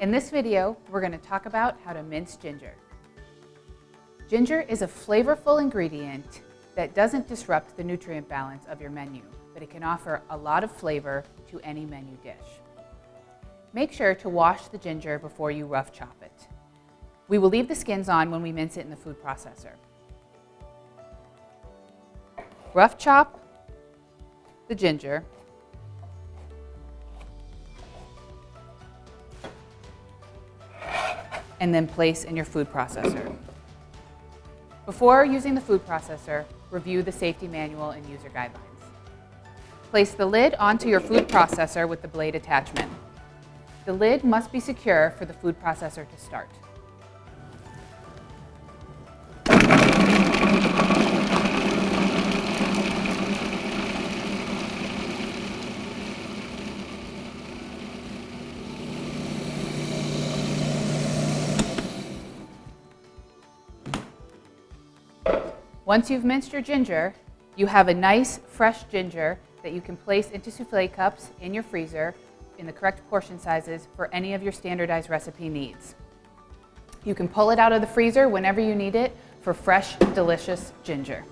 In this video, we're going to talk about how to mince ginger. Ginger is a flavorful ingredient that doesn't disrupt the nutrient balance of your menu, but it can offer a lot of flavor to any menu dish. Make sure to wash the ginger before you rough chop it. We will leave the skins on when we mince it in the food processor. Rough chop the ginger . And then place in your food processor. Before using the food processor, review the safety manual and user guidelines. Place the lid onto your food processor with the blade attachment. The lid must be secure for the food processor to start. Once you've minced your ginger, you have a nice fresh ginger that you can place into souffle cups in your freezer in the correct portion sizes for any of your standardized recipe needs. You can pull it out of the freezer whenever you need it for fresh, delicious ginger.